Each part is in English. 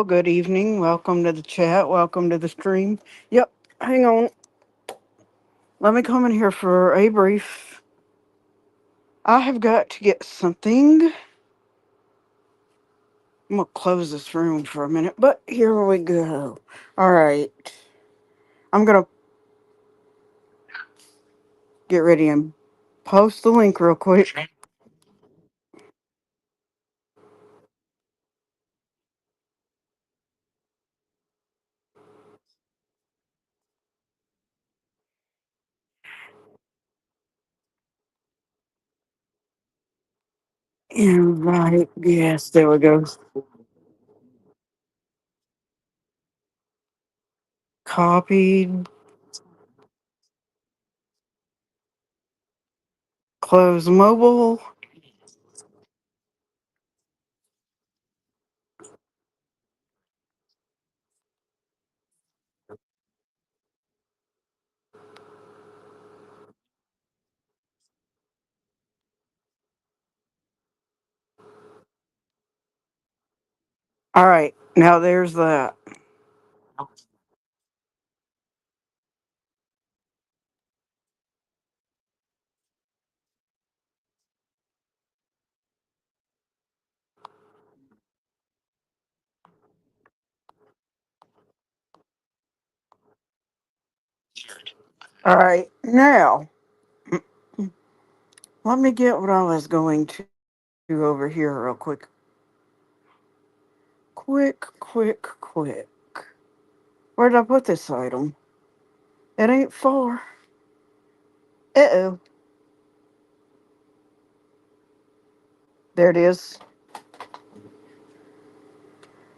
good evening. Welcome to the chat. Welcome to the stream. Yep, hang on. Let me come in here for a brief. I have got to get something. I'm going to close this room for a minute, but here we go. All right. I'm going to get ready and post the link real quick. Invite. Yes, there we go. Copied. Close mobile. All right. Now there's that. All right. Now, let me get what I was going to over here real quick. Quick. Where did I put this item? It ain't far. Uh-oh. There it is.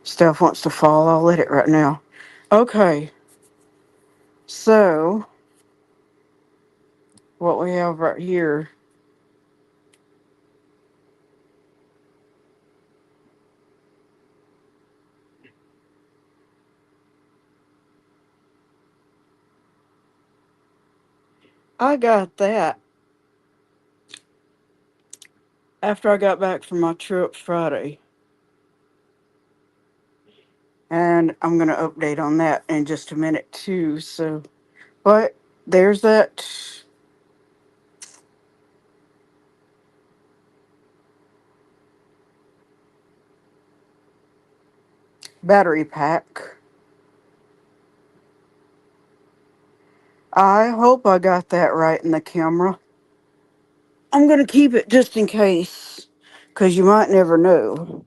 Stuff wants to fall. I'll let it right now. Okay. So, what we have right here. I got that after I got back from my trip Friday. And I'm going to update on that in just a minute, too. So, but there's that battery pack. I hope I got that right in the camera. I'm going to keep it just in case, because you might never know.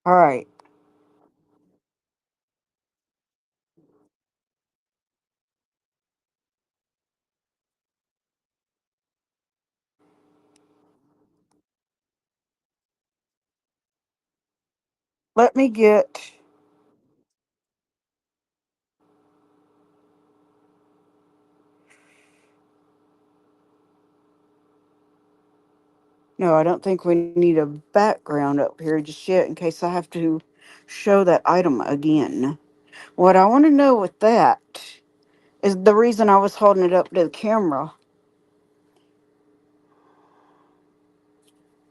All right. Let me get. No, I don't think we need a background up here just yet in case I have to show that item again. What I want to know with that is the reason I was holding it up to the camera.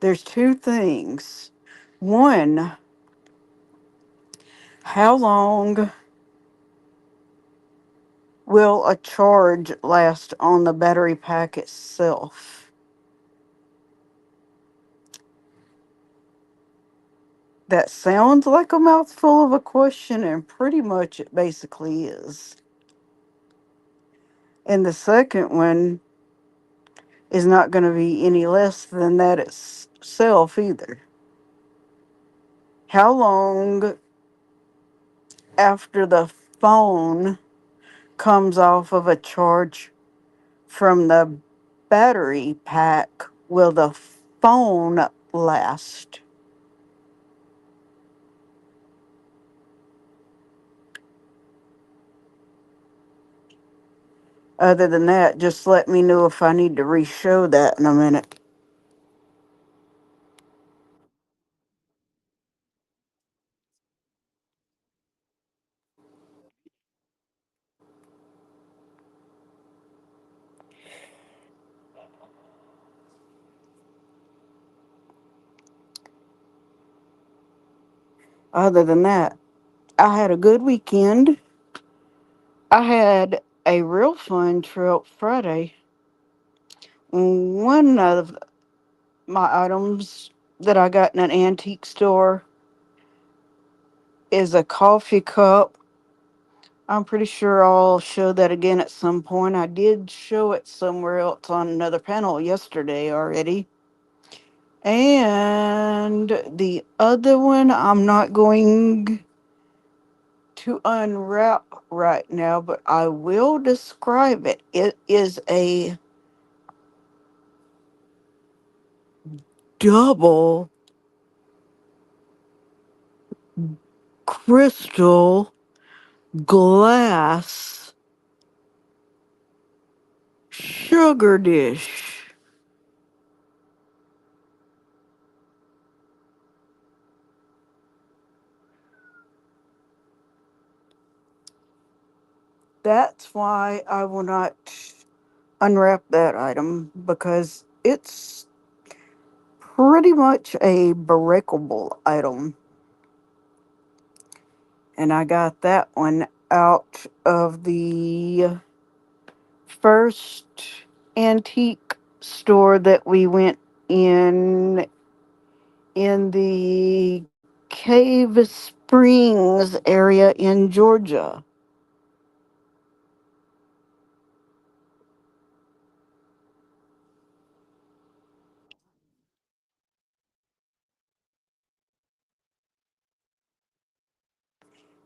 There's two things. One, how long will a charge last on the battery pack itself? That sounds like a mouthful of a question, and pretty much it basically is. And the second one is not going to be any less than that itself either. How long after the phone comes off of a charge from the battery pack will the phone last? Other than that, just let me know if I need to re-show that in a minute. Other than that, I had a good weekend. I had a real fun trip Friday. One of my items that I got in an antique store is a coffee cup. I'm pretty sure I'll show that again at some point. I did show it somewhere else on another panel yesterday already. And the other one I'm not going to unwrap right now, but I will describe it. It is a double crystal glass sugar dish. That's why I will not unwrap that item because it's pretty much a breakable item. And I got that one out of the first antique store that we went in the Cave Springs area in Georgia.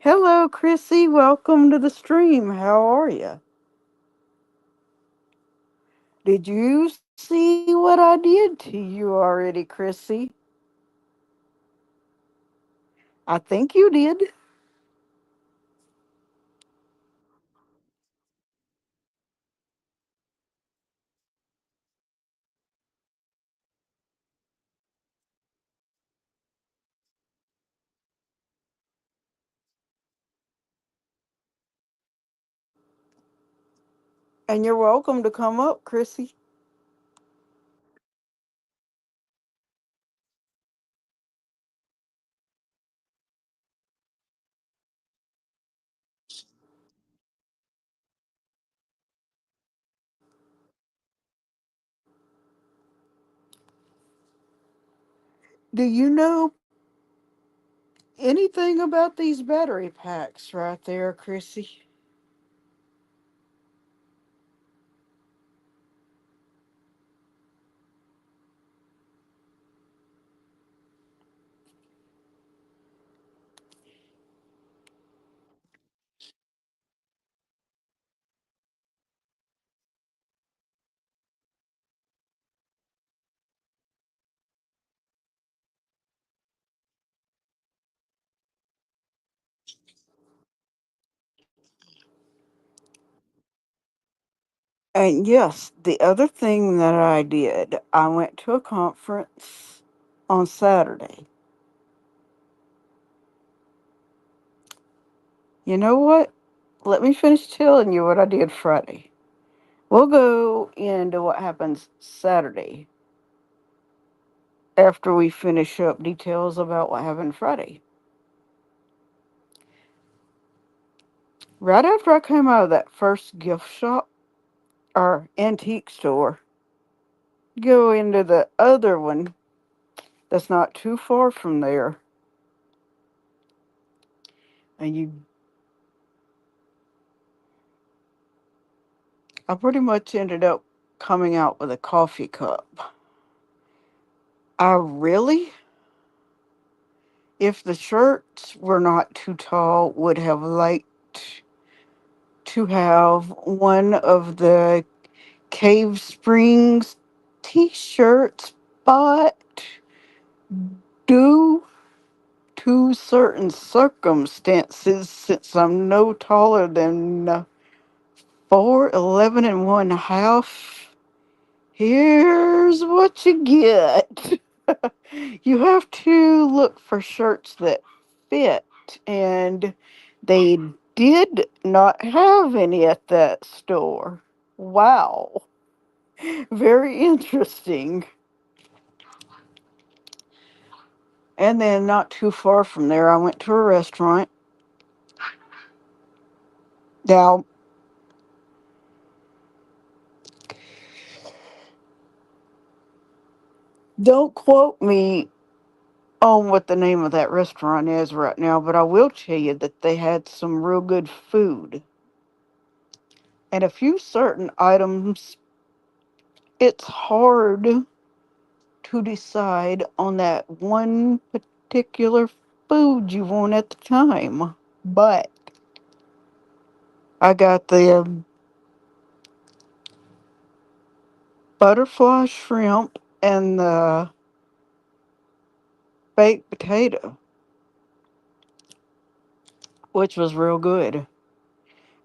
Hello, Chrissy. Welcome to the stream. How are you? Did you see what I did to you already, Chrissy? I think you did. And you're welcome to come up, Chrissy. Do you know anything about these battery packs right there, Chrissy? And yes, the other thing that I did, I went to a conference on Saturday. You know what? Let me finish telling you what I did Friday. We'll go into what happens Saturday after we finish up details about what happened Friday. Right after I came out of that first gift shop or antique store, go into the other one that's not too far from there, and I pretty much ended up coming out with a coffee cup. I really, if the shirts were not too tall, would have liked to have one of the Cave Springs t-shirts, but due to certain circumstances, since I'm no taller than 4'11" and one half, here's what you get. You have to look for shirts that fit, and they did not have any at that store. Wow. Very interesting. And then not too far from there, I went to a restaurant. Now, don't quote me on what the name of that restaurant is right now, but I will tell you that they had some real good food. And a few certain items, it's hard to decide on that one particular food you want at the time. But I got the butterfly shrimp and the baked potato, which was real good.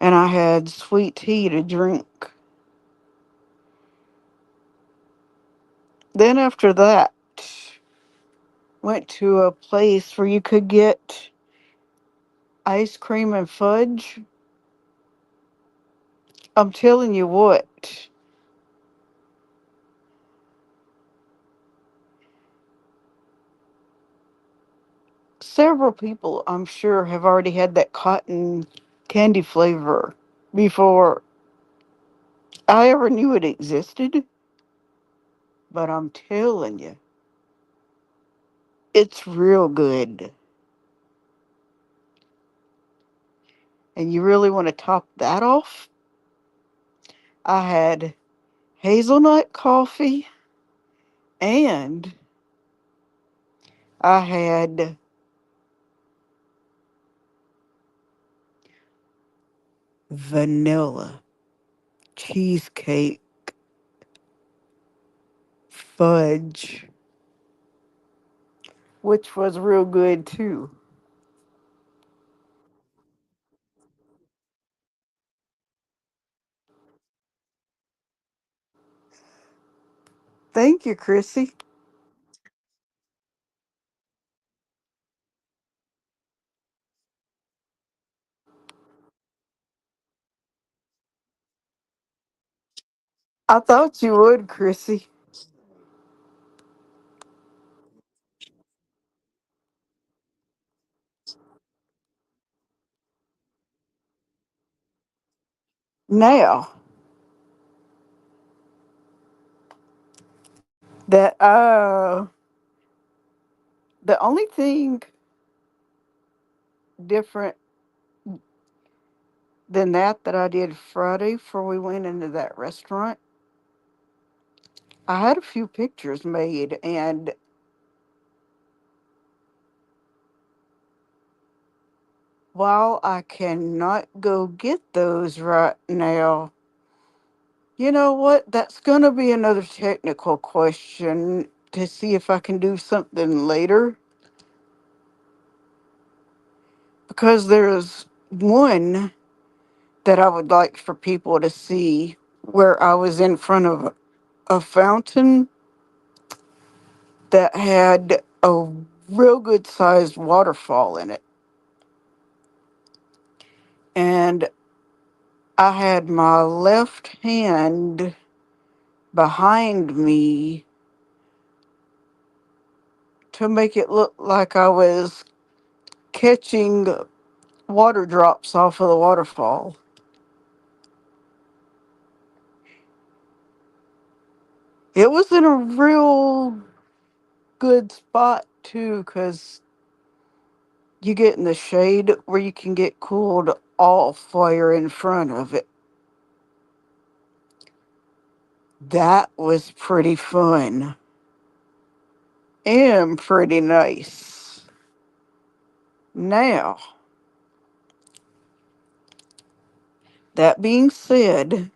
And I had sweet tea to drink. Then after that, went to a place where you could get ice cream and fudge. I'm telling you what, several people I'm sure have already had that cotton candy flavor before I ever knew it existed. But I'm telling you, it's real good. And you really want to top that off? I had hazelnut coffee and I had vanilla cheesecake fudge, which was real good too. Thank you, Chrissy. I thought you would, Chrissy. Now that the only thing different than that I did Friday before we went into that restaurant, I had a few pictures made, and while I cannot go get those right now, you know what? That's going to be another technical question to see if I can do something later, because there's one that I would like for people to see where I was in front of a fountain that had a real good sized waterfall in it. And I had my left hand behind me to make it look like I was catching water drops off of the waterfall. It was in a real good spot too, because you get in the shade where you can get cooled off while you're in front of it. That was pretty fun and pretty nice. Now, that being said,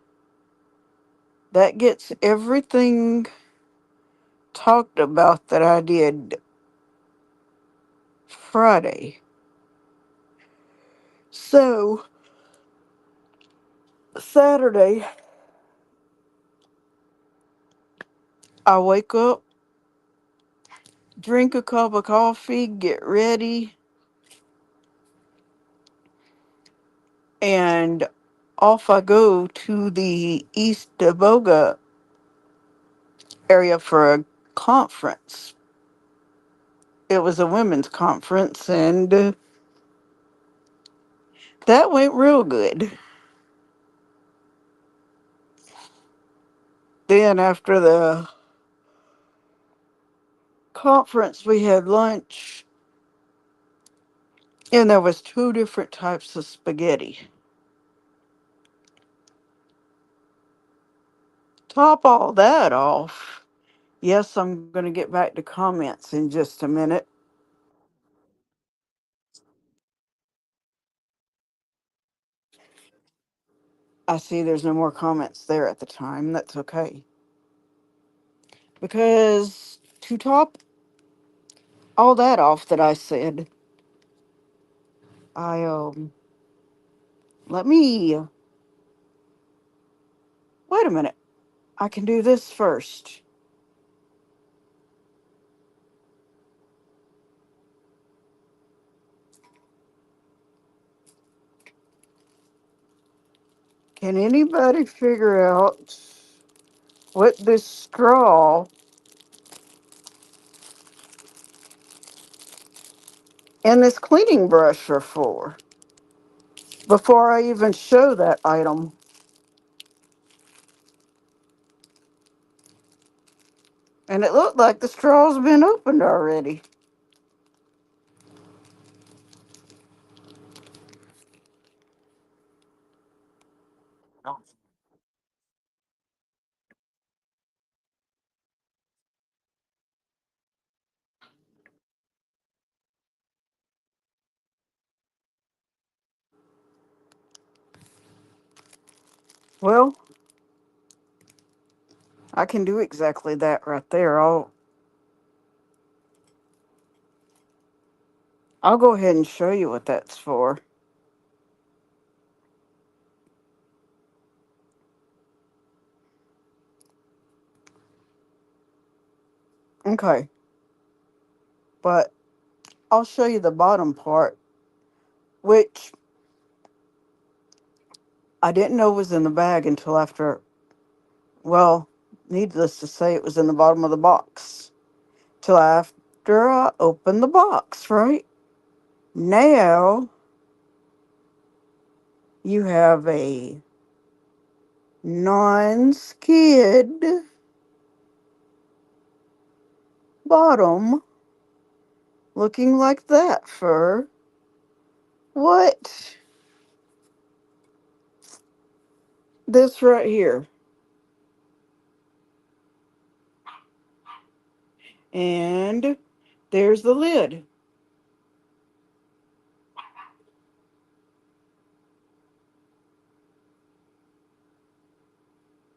that gets everything talked about that I did Friday. So, Saturday, I wake up, drink a cup of coffee, get ready, and off I go to the East Daboga area for a conference. it was a women's conference, and that went real good. Then after the conference, we had lunch, and there was two different types of spaghetti. Top all that off. Yes, I'm going to get back to comments in just a minute. I see there's no more comments there at the time. That's okay. Because to top all that off that I said, I let me wait a minute. I can do this first. Can anybody figure out what this straw and this cleaning brush are for? Before I even show that item. And it looked like the straw's been opened already. Well, I can do exactly that right there. I'll go ahead and show you what that's for. Okay, but I'll show you the bottom part, which I didn't know was in the bag until after, well, needless to say, it was in the bottom of the box. Till after I opened the box, right? Now you have a non skid bottom looking like that for what? This right here. And there's the lid.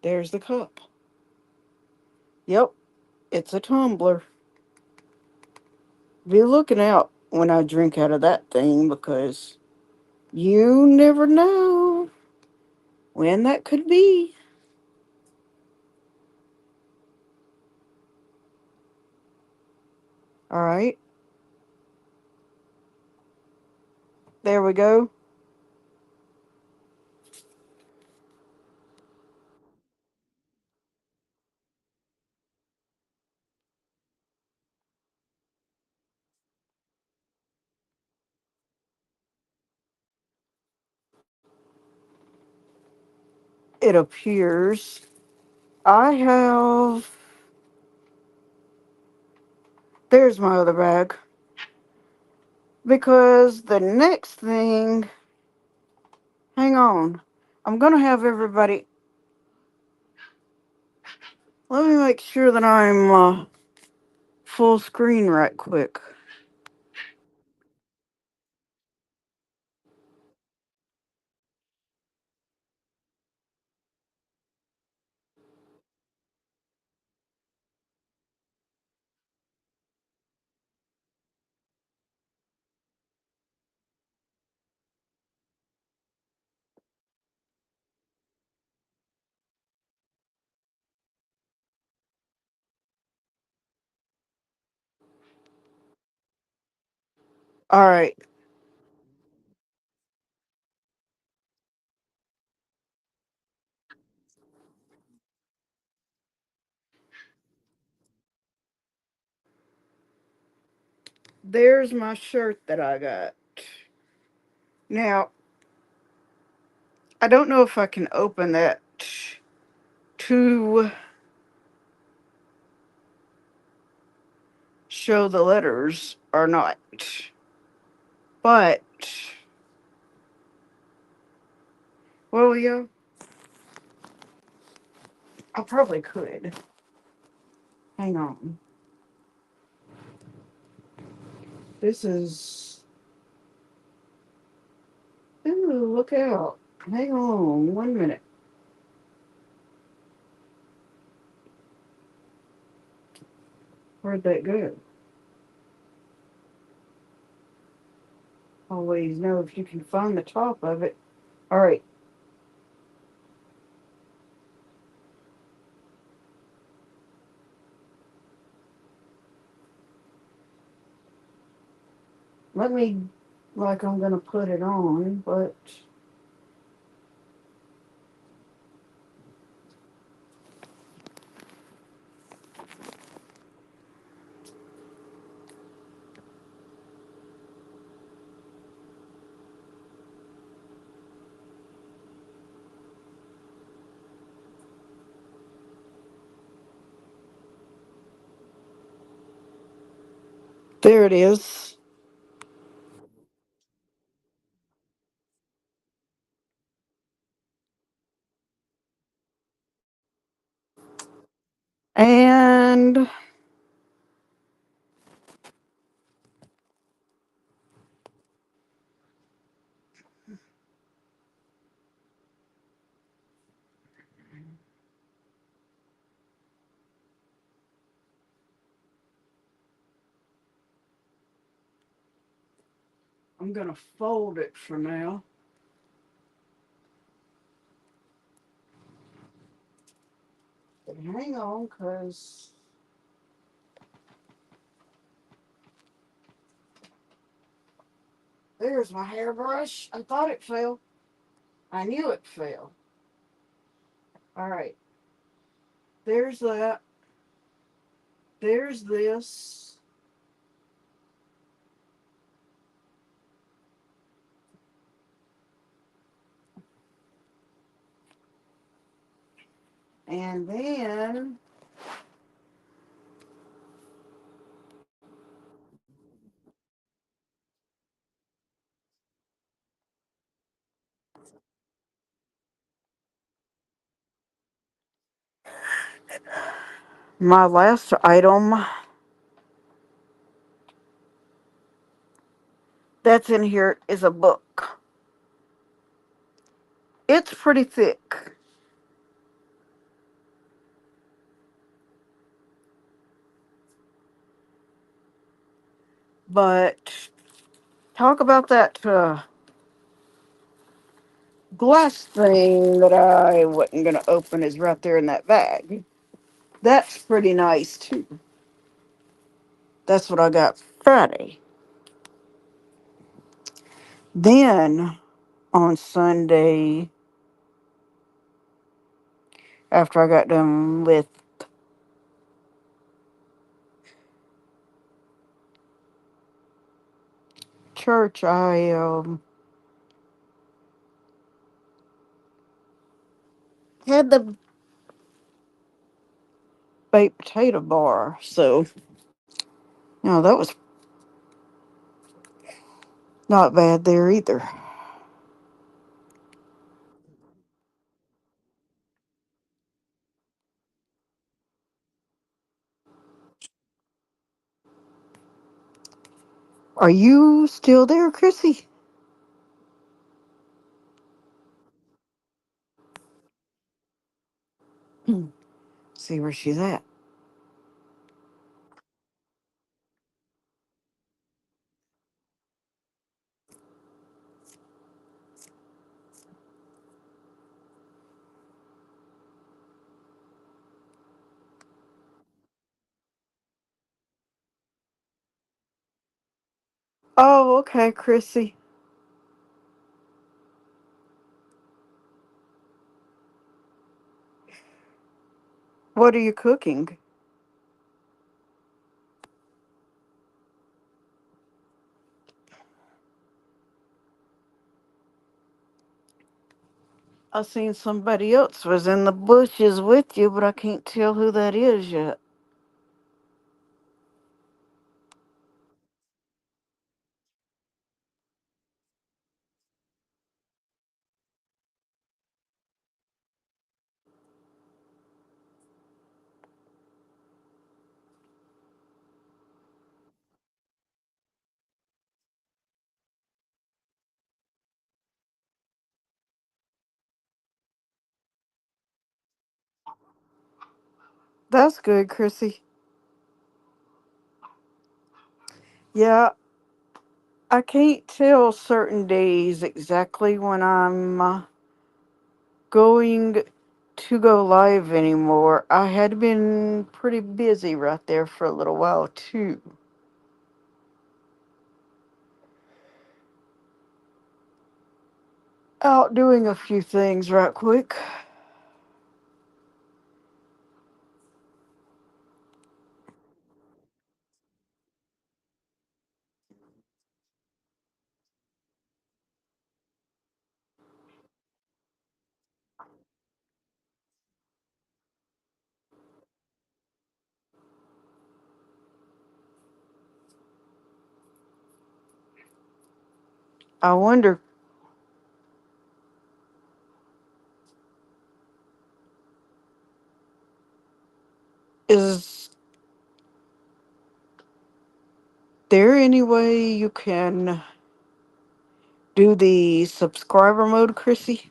There's the cup. Yep, it's a tumbler. Be looking out when I drink out of that thing because you never know when that could be. All right, there we go. It appears I have. There's my other bag. Because the next thing, hang on. I'm going to have everybody. Let me make sure that I'm full screen right quick. All right. there's my shirt that I got. Now, I don't know if I can open that to show the letters or not. But, well, yeah, I probably could. Hang on. This is. Ooh, look out. Hang on 1 minute. Where'd that go? Always know if you can find the top of it. All right. Let me, like I'm going to put it on, but there it is. And I'm going to fold it for now. But hang on, because there's my hairbrush. I thought it fell. I knew it fell. All right. There's that. There's this. And then my last item that's in here is a book. It's pretty thick, but talk about that glass thing that I wasn't going to open is right there in that bag. That's pretty nice too. That's what I got Friday. Then on Sunday, after I got done with church, I had the baked potato bar. So, that was not bad there either. Are you still there, Chrissy? See where she's at. Oh, okay, Chrissy. What are you cooking? I seen somebody else was in the bushes with you, but I can't tell who that is yet. That's good, Chrissy. Yeah, I can't tell certain days exactly when I'm going to go live anymore. I had been pretty busy right there for a little while too. Out doing a few things right quick. I wonder, is there any way you can do the subscriber mode, Chrissy?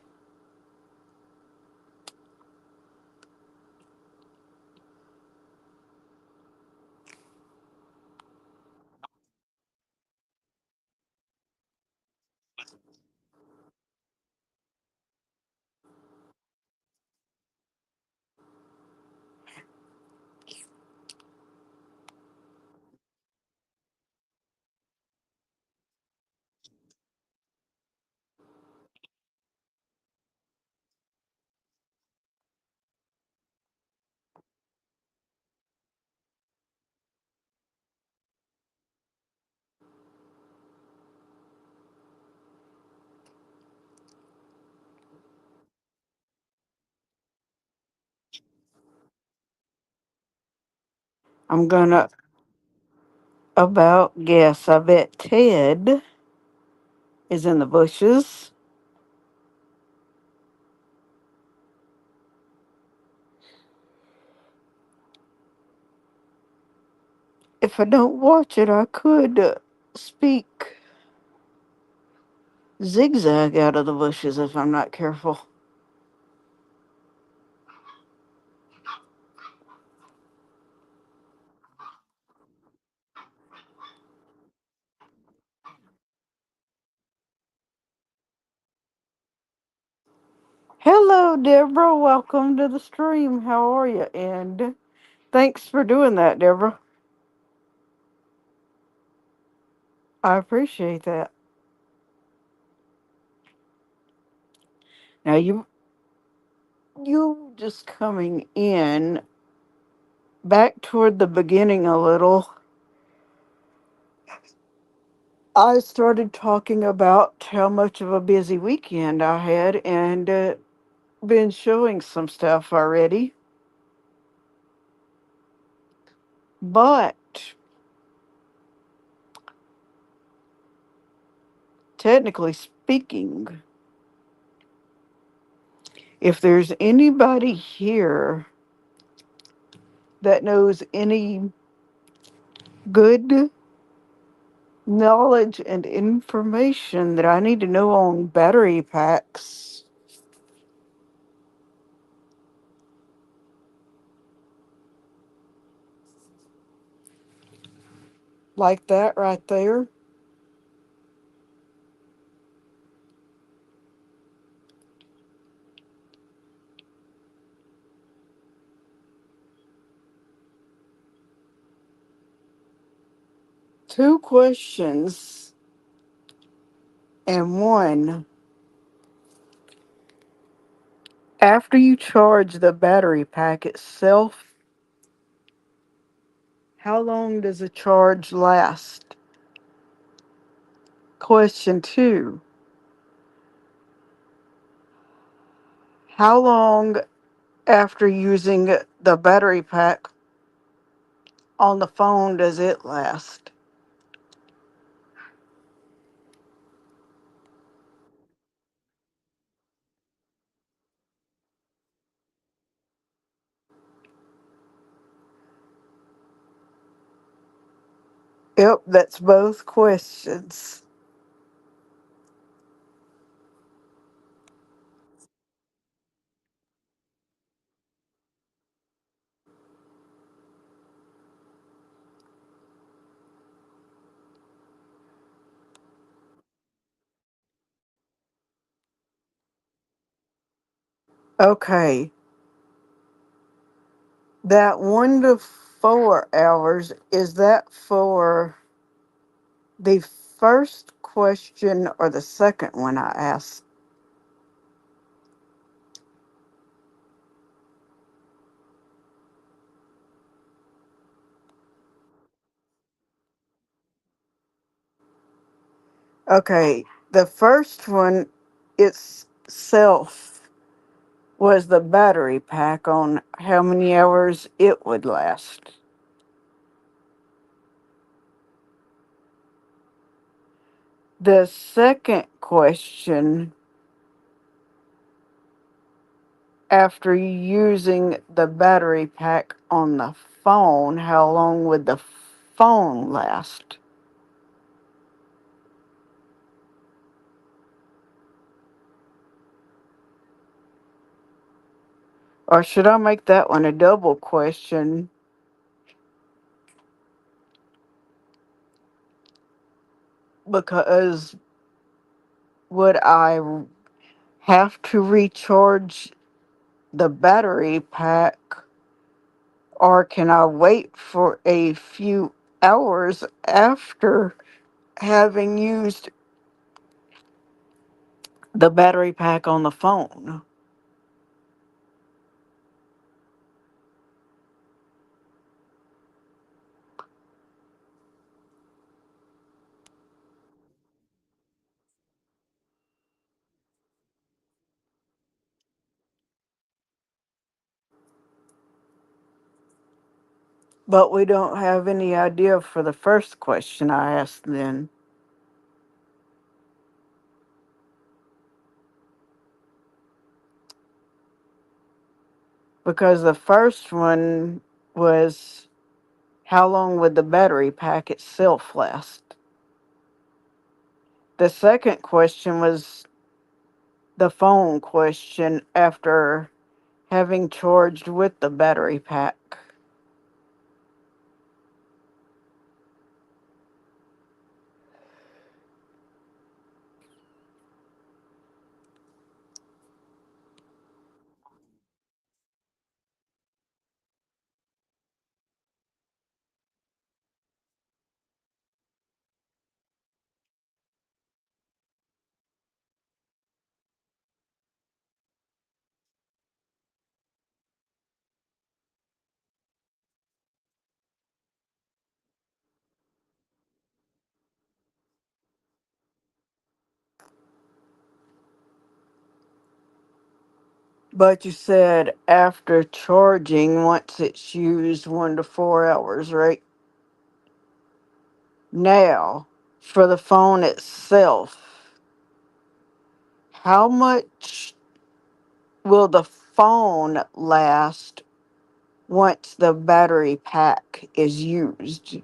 I'm gonna about guess. I bet Ted is in the bushes. If I don't watch it, I could speak zigzag out of the bushes if I'm not careful. Hello, Deborah. Welcome to the stream. How are you? And thanks for doing that, Deborah. I appreciate that. Now you just coming in back toward the beginning a little. I started talking about how much of a busy weekend I had and been showing some stuff already. But technically speaking, if there's anybody here that knows any good knowledge and information that I need to know on battery packs, like that right there, two questions and one. After you charge the battery pack itself, how long does a charge last? Question two. How long after using the battery pack on the phone does it last? Yep, that's both questions. Okay, that 1 to 4 hours, is that for the first question or the second one I asked? Okay, the first one itself was the battery pack on how many hours it would last. The second question, after using the battery pack on the phone, how long would the phone last? Or should I make that one a double question? Because would I have to recharge the battery pack, or can I wait for a few hours after having used the battery pack on the phone? But we don't have any idea for the first question I asked then, because the first one was how long would the battery pack itself last? The second question was the phone question after having charged with the battery pack. But you said after charging, once it's used 1 to 4 hours, right? Now, for the phone itself, how much will the phone last once the battery pack is used?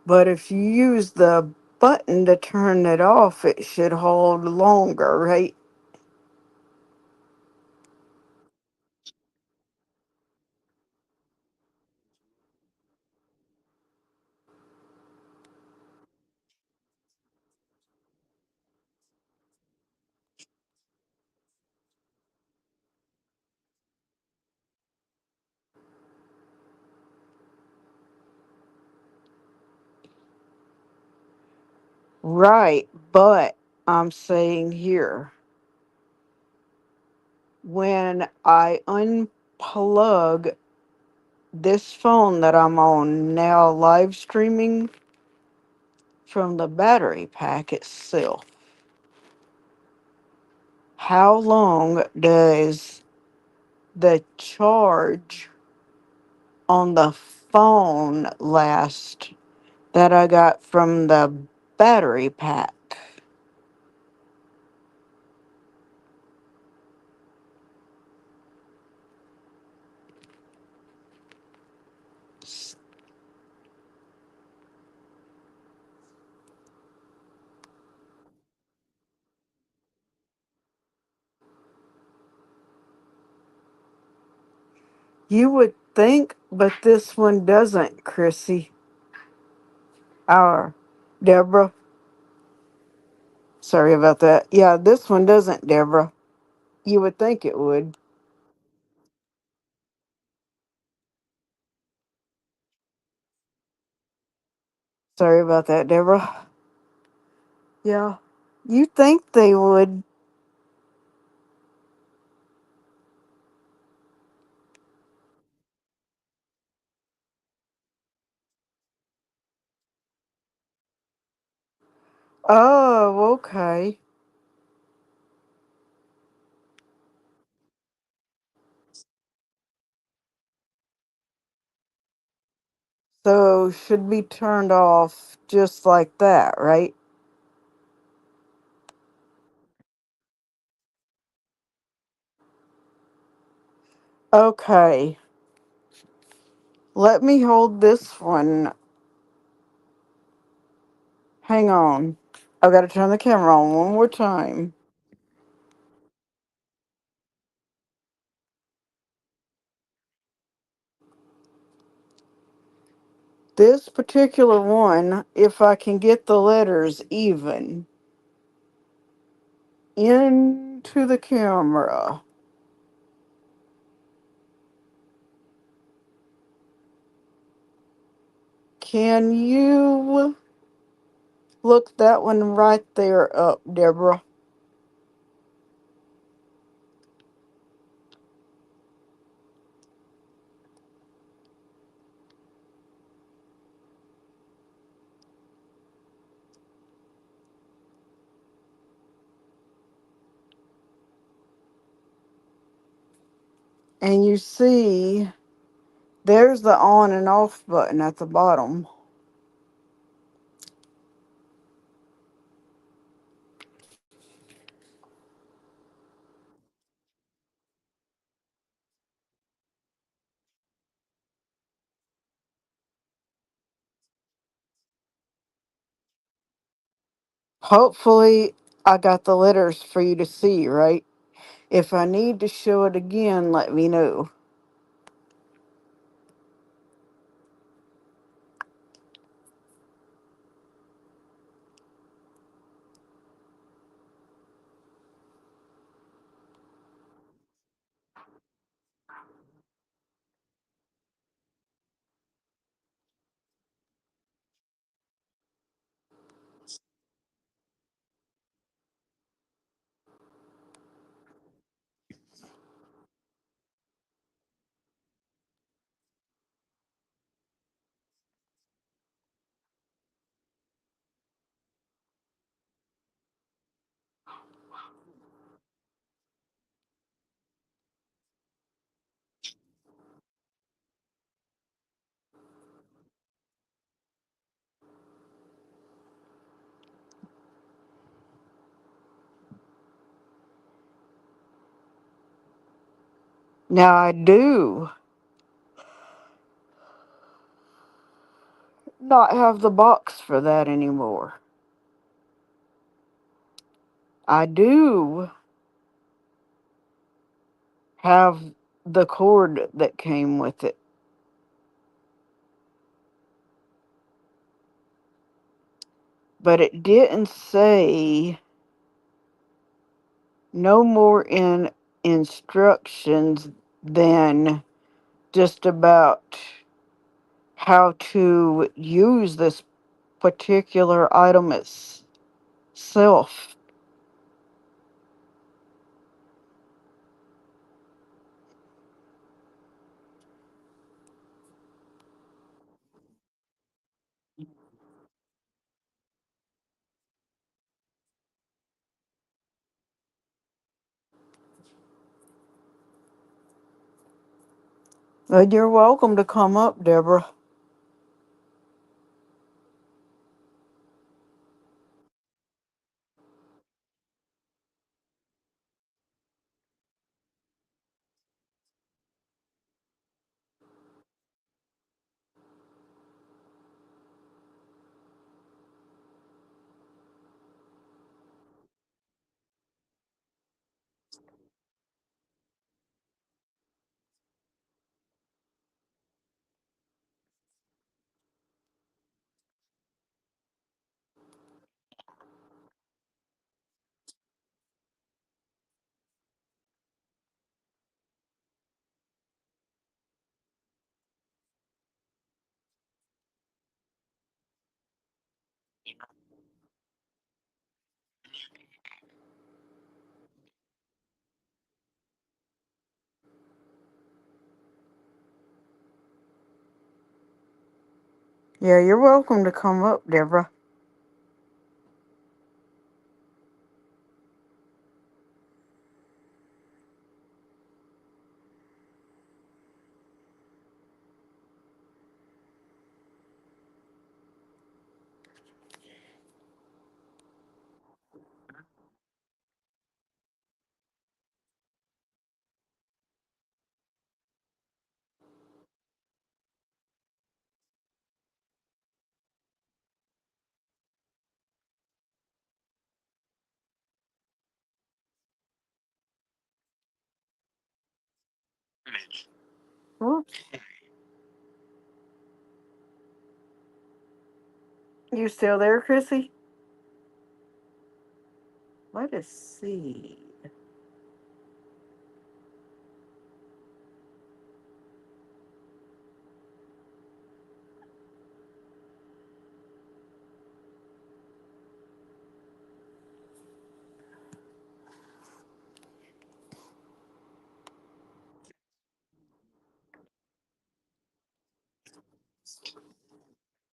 But if you use the button to turn it off, it should hold longer, right? Right, but I'm saying here, when I unplug this phone that I'm on now live streaming from the battery pack itself, how long does the charge on the phone last that I got from the battery pack? S- You would think, but this one doesn't, Chrissy. Our Deborah. Sorry about that. Yeah, this one doesn't, Deborah. You would think it would. Sorry about that, Deborah. Yeah. You think they would. Oh, okay. So should be turned off just like that, right? Okay. Let me hold this one. Hang on. I've got to turn the camera on one more time. This particular one, if I can get the letters even into the camera, can you look that one right there up, Deborah? And you see, there's the on and off button at the bottom. Hopefully, I got the letters for you to see, right? If I need to show it again, let me know. Now, I do not have the box for that anymore. I do have the cord that came with it, but it didn't say no more in instructions than just about how to use this particular item itself. But you're welcome to come up, Deborah. Yeah, you're welcome to come up, Deborah. Oh, you still there, Chrissy? Let us see.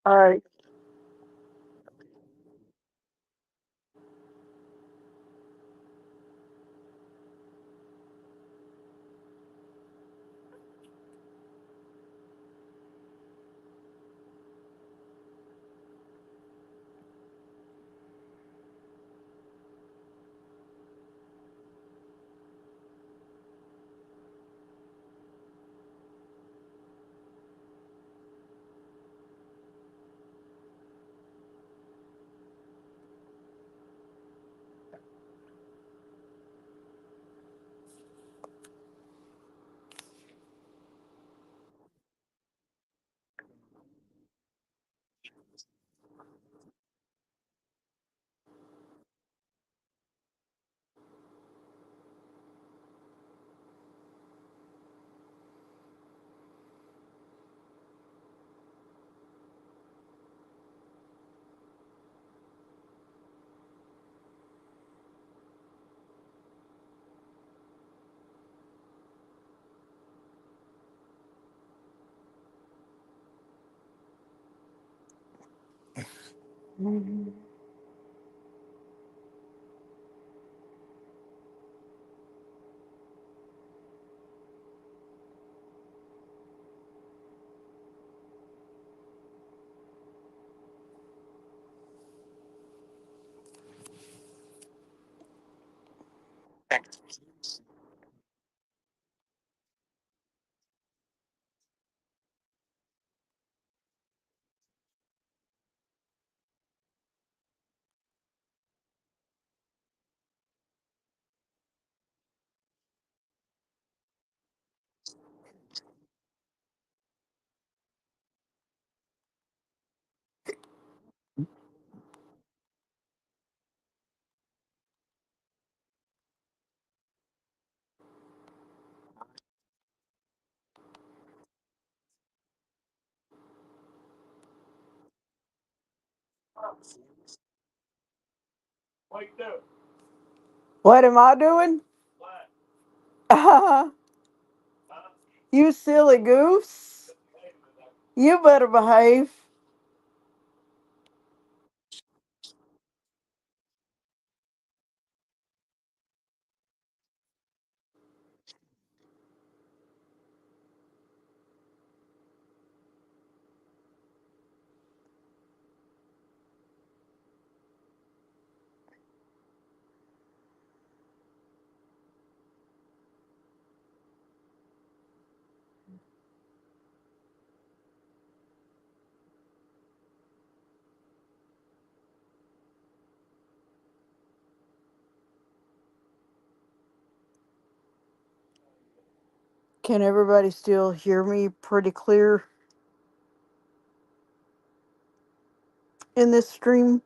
All right. Mhm. What am I doing? You silly goose. You better behave. Can everybody still hear me pretty clear in this stream?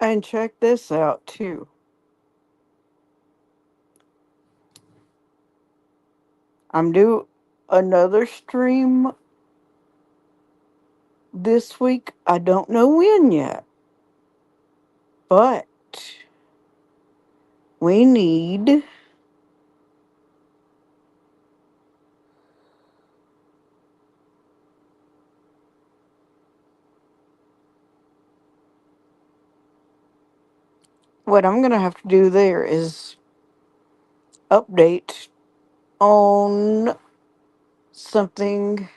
And check this out too. I'm due another stream this week. I don't know when yet, but we need what I'm gonna have to do there is update on something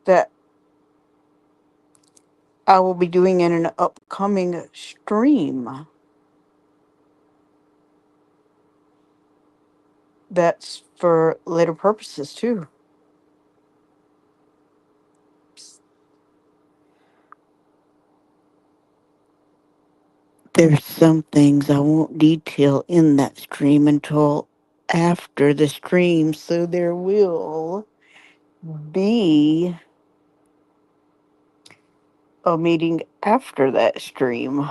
that I will be doing in an upcoming stream. That's for later purposes too. There's some things I won't detail in that stream until after the stream, so there will be a meeting after that stream.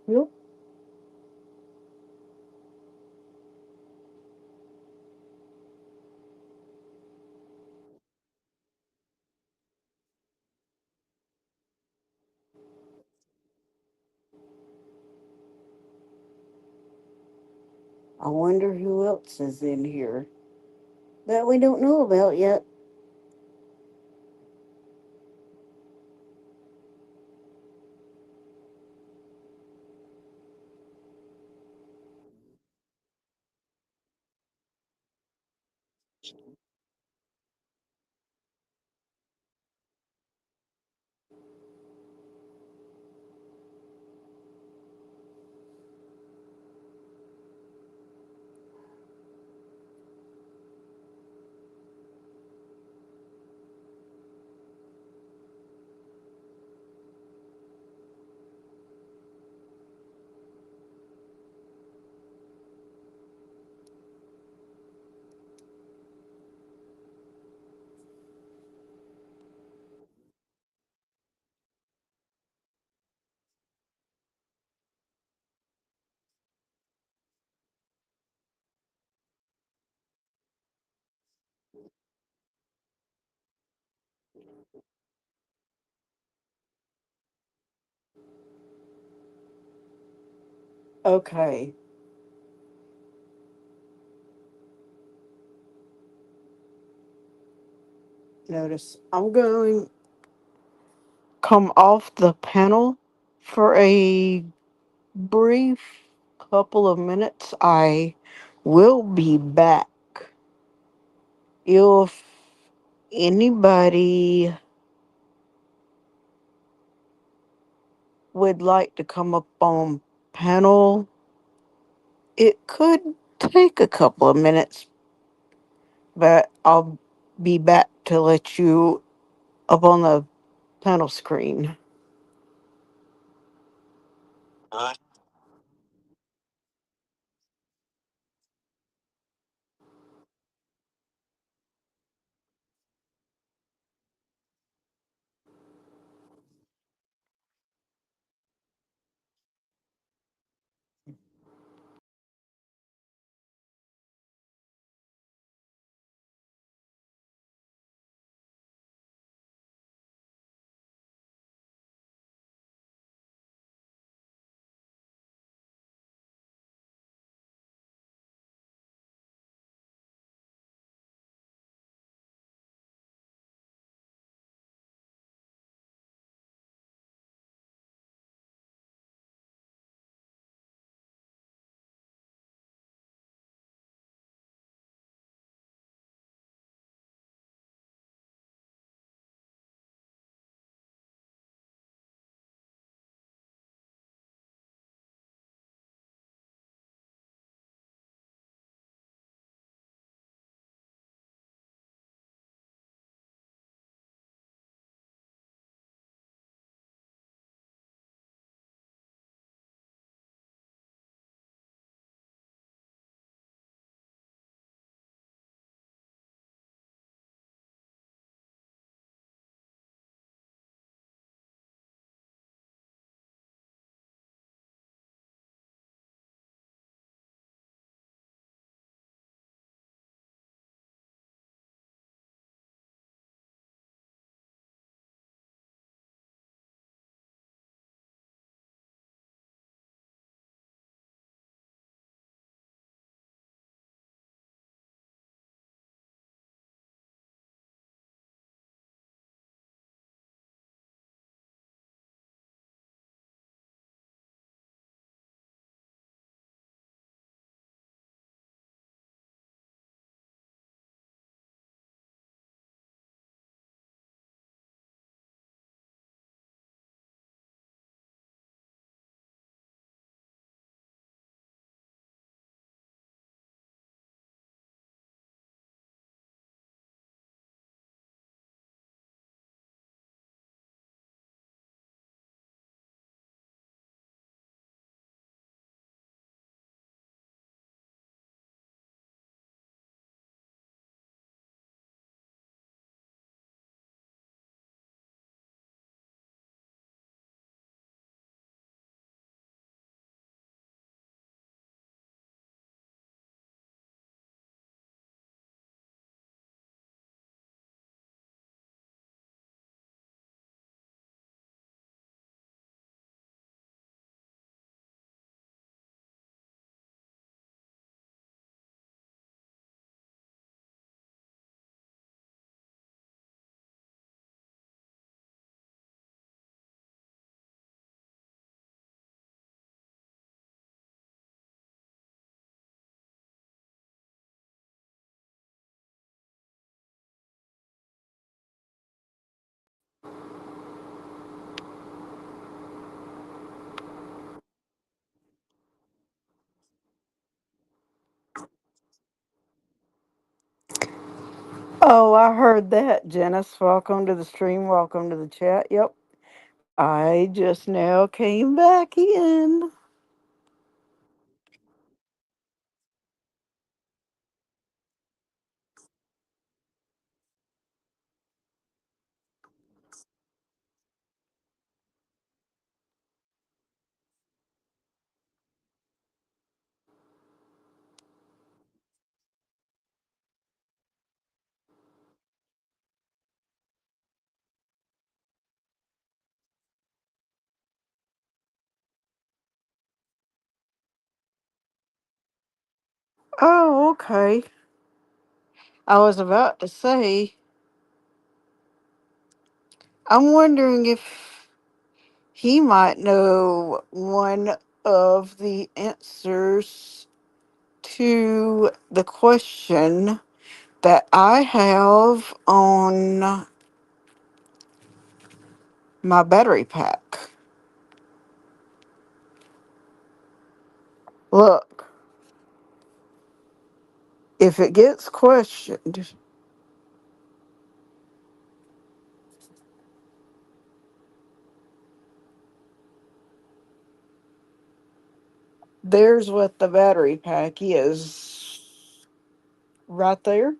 Yep. I wonder who else is in here that we don't know about yet. Okay, notice I'm going come off the panel for a brief couple of minutes. I will be back. If anybody would like to come up on panel, it could take a couple of minutes, but I'll be back to let you up on the panel screen. Oh, I heard that, Janice. Welcome to the stream. Welcome to the chat. Yep. I just now came back in. Oh, okay. I was about to say, I'm wondering if he might know one of the answers to the question, that I have on my battery pack. Look, if it gets questioned, there's what the battery pack is right there.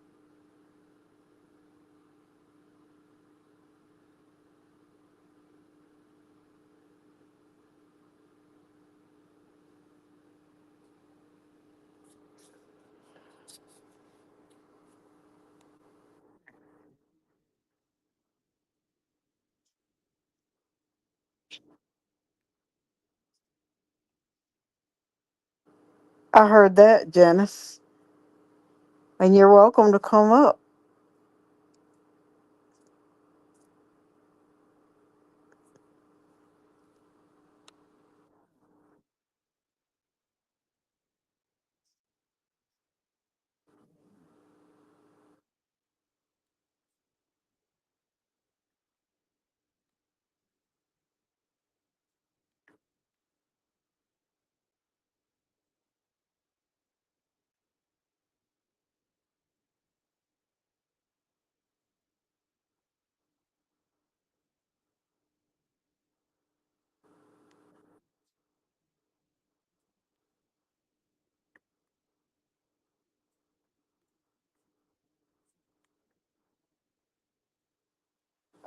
I heard that, Janice, and you're welcome to come up.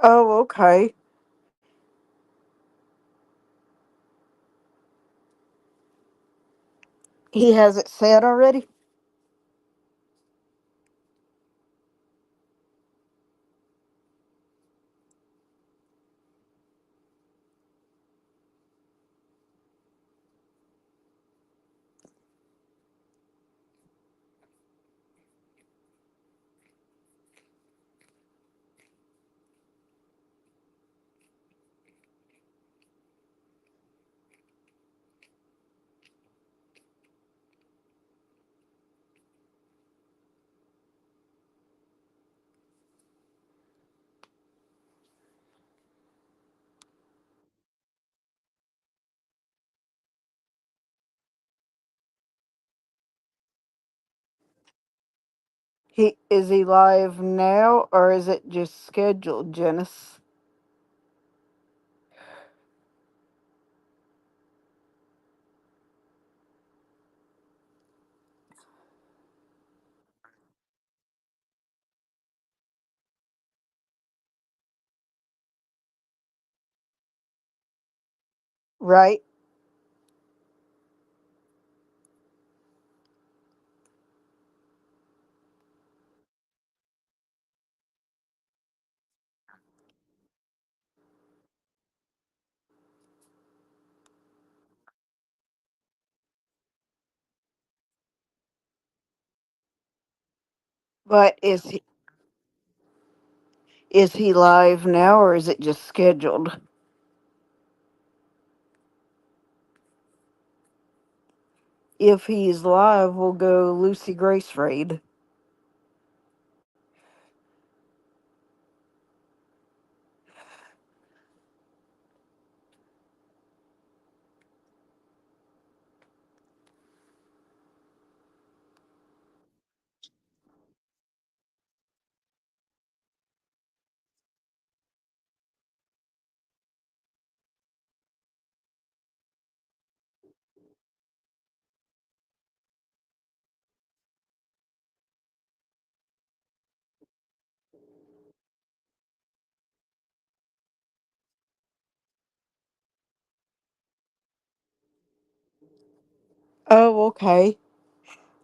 Oh, okay. He has it set already? He live now or is it just scheduled, Janice? Right? But is he live now or is it just scheduled? If he's live, we'll go Lucy Grace raid. Oh, okay.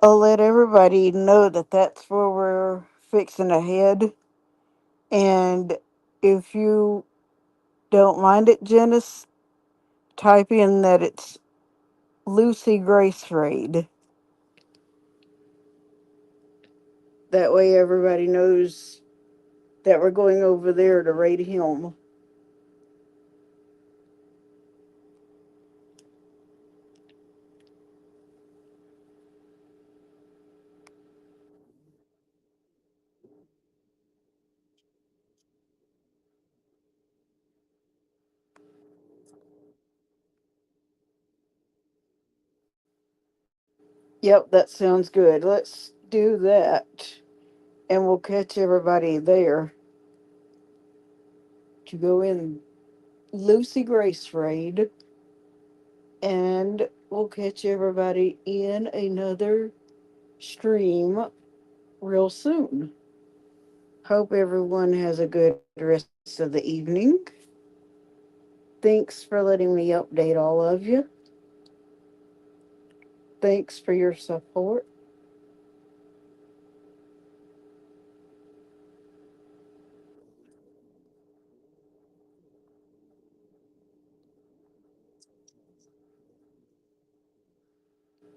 I'll let everybody know that that's where we're fixing to head. And if you don't mind it, Janice, type in that it's Lucy Grace raid. That way everybody knows that we're going over there to raid him. Yep, that sounds good. Let's do that. And we'll catch everybody there to go in Lucy Grace raid. And we'll catch everybody in another stream real soon. Hope everyone has a good rest of the evening. Thanks for letting me update all of you. Thanks for your support.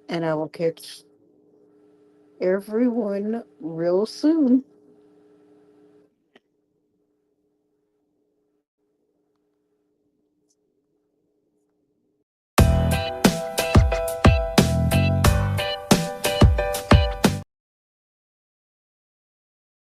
And I will catch everyone real soon.